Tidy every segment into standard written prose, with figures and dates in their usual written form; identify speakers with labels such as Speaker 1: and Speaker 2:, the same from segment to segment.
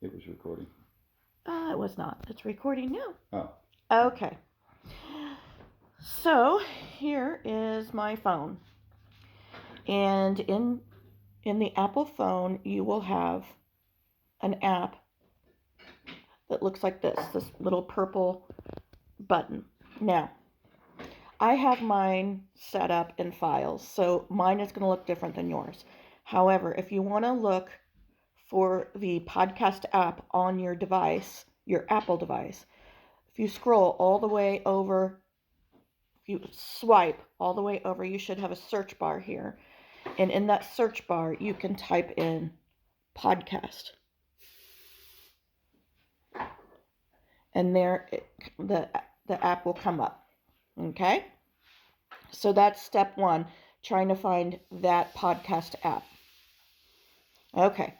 Speaker 1: It was recording.
Speaker 2: It was not. It's recording now.
Speaker 1: Oh.
Speaker 2: Okay. So here is my phone. And in the Apple phone, you will have an app that looks like this little purple button. Now, I have mine set up in files, so mine is going to look different than yours. However, if you want to look for the podcast app on your device, your Apple device, if you scroll all the way over, if you swipe all the way over, you should have a search bar here. And in that search bar, you can type in podcast. And there, the app will come up. Okay? So that's step one, trying to find that podcast app. Okay.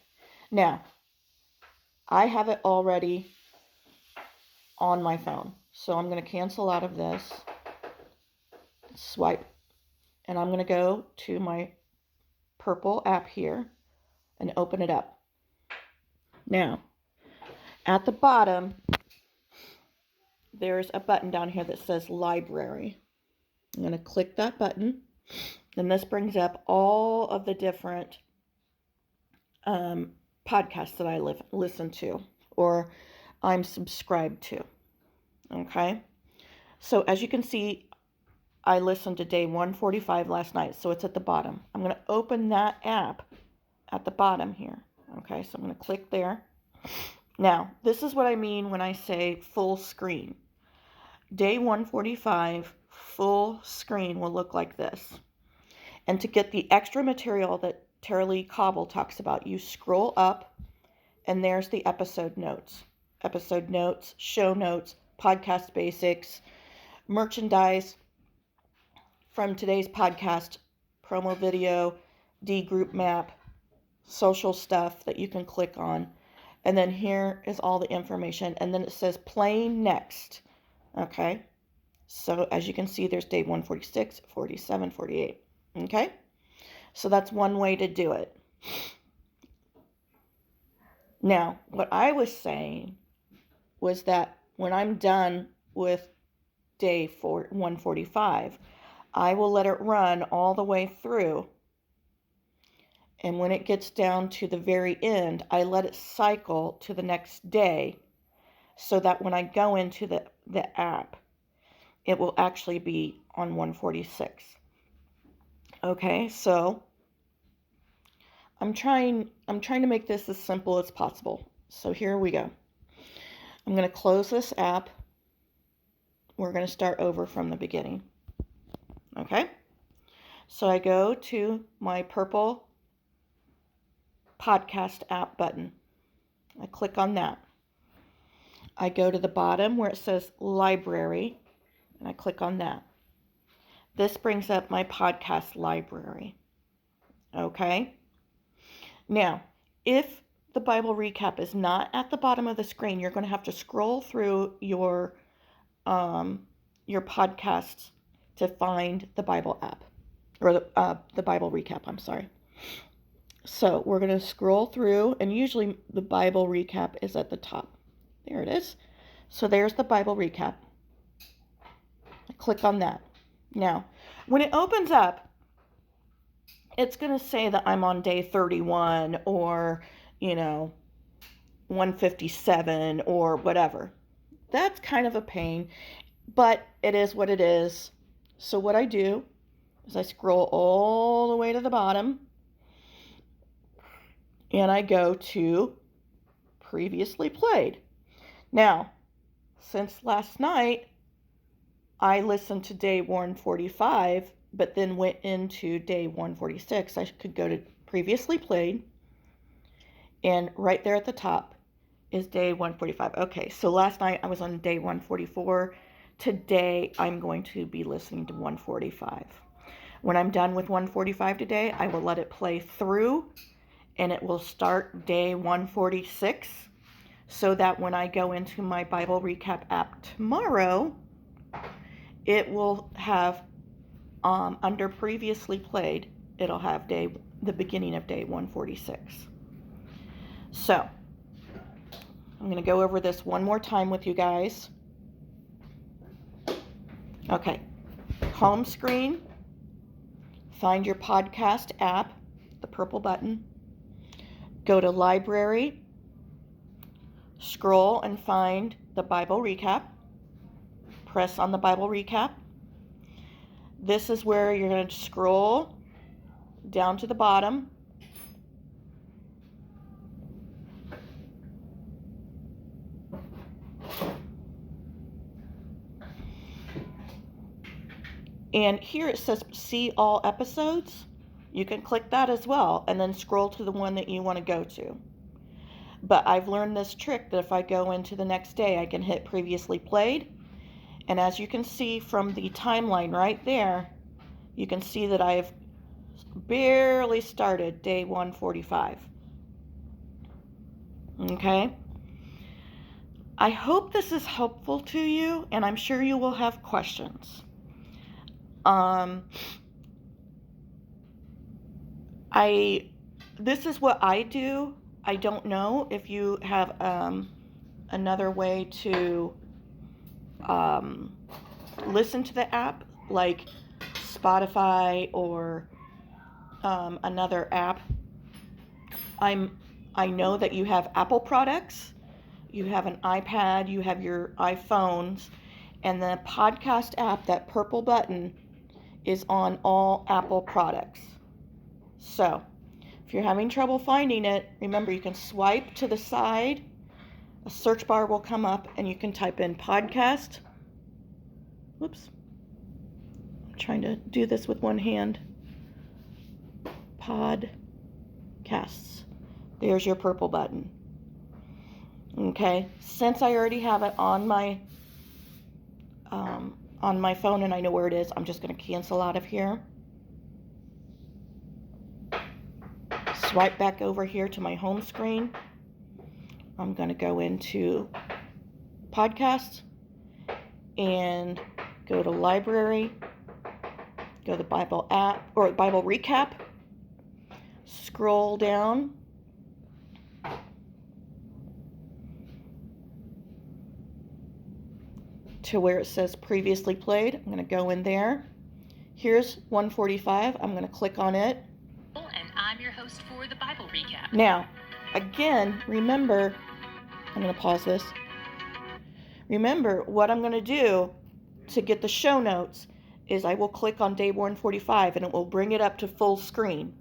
Speaker 2: Now, I have it already on my phone. So I'm going to cancel out of this, swipe, and I'm going to go to my purple app here and open it up. Now, at the bottom, there's a button down here that says library. I'm going to click that button. Then this brings up all of the different podcasts that I listen to or I'm subscribed to. Okay. So as you can see, I listened to day 145 last night. So it's at the bottom. I'm going to open that app at the bottom here. Okay. So I'm going to click there. Now, this is what I mean when I say full screen. Day 145 full screen will look like this. And to get the extra material that Tara-Leigh Cobble talks about, you scroll up and there's the episode notes. Episode notes, show notes, podcast basics, merchandise from today's podcast, promo video, D group map, social stuff that you can click on. And then here is all the information. And then it says playing next. Okay. So as you can see, there's day 146, 47, 48. Okay. So that's one way to do it. Now, what I was saying was that when I'm done with day 145, I will let it run all the way through. And when it gets down to the very end, I let it cycle to the next day so that when I go into the app, it will actually be on 146. Okay, so I'm trying to make this as simple as possible. So here we go. I'm going to close this app. We're going to start over from the beginning. Okay? So I go to my purple podcast app button. I click on that. I go to the bottom where it says library, and I click on that. This brings up my podcast library. Okay? Now, if the Bible recap is not at the bottom of the screen, you're going to have to scroll through your podcasts to find the Bible app, or the Bible recap, I'm sorry. So we're going to scroll through, and usually the Bible recap is at the top. There it is. So there's the Bible recap. I click on that. Now, when it opens up, it's going to say that I'm on day 31 or, 157 or whatever. That's kind of a pain, but it is what it is. So what I do is I scroll all the way to the bottom and I go to previously played. Now, since last night, I listened to day 145, but then went into day 146. I could go to previously played, and right there at the top is day 145. Okay, so last night I was on day 144. Today I'm going to be listening to 145. When I'm done with 145 today, I will let it play through, and it will start day 146, so that when I go into my Bible recap app tomorrow, it will have, under previously played, it'll have the beginning of day 146. So, I'm going to go over this one more time with you guys. Okay. Home screen. Find your podcast app, the purple button. Go to library. Scroll and find the Bible recap. Press on the Bible recap. This is where you're going to scroll down to the bottom. And here it says see all episodes. You can click that as well and then scroll to the one that you want to go to. But I've learned this trick that if I go into the next day, I can hit previously played. And as you can see from the timeline right there, you can see that I've barely started day 145. Okay? I hope this is helpful to you, and I'm sure you will have questions. This is what I do. I don't know if you have another way to listen to the app, like Spotify or another app. I know that you have Apple products, you have an iPad, you have your iPhones, and the podcast app, that purple button, is on all Apple products. So, if you're having trouble finding it, remember you can swipe to the side, a search bar will come up, and you can type in podcast. Whoops. I'm trying to do this with one hand. Podcasts. There's your purple button. Okay, since I already have it on my phone and I know where it is, I'm just going to cancel out of here. Swipe back over here to my home screen. I'm going to go into podcasts and go to library, go to Bible app or Bible recap, scroll down. To where it says previously played. I'm going to go in there. Here's 145. I'm going to click on it.
Speaker 1: And I'm your host for the Bible recap.
Speaker 2: Now, again, remember, I'm going to pause this. Remember, what I'm going to do to get the show notes is I will click on day 145 and it will bring it up to full screen.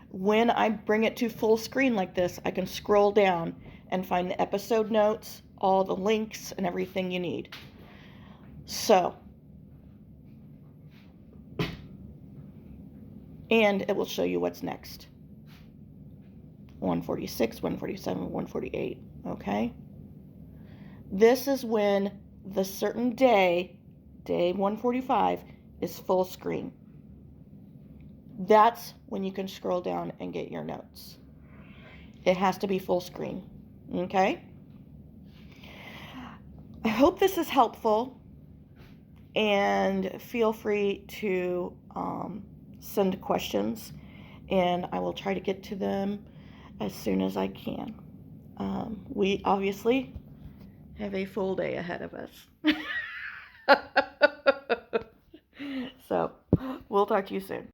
Speaker 2: When I bring it to full screen like this, I can scroll down and find the episode notes, all the links, and everything you need. So, and it will show you what's next. 146, 147, 148, okay? This is when the certain day 145, is full screen. That's when you can scroll down and get your notes. It has to be full screen, okay? I hope this is helpful, and feel free to send questions, and I will try to get to them as soon as I can. We obviously have a full day ahead of us. So, we'll talk to you soon.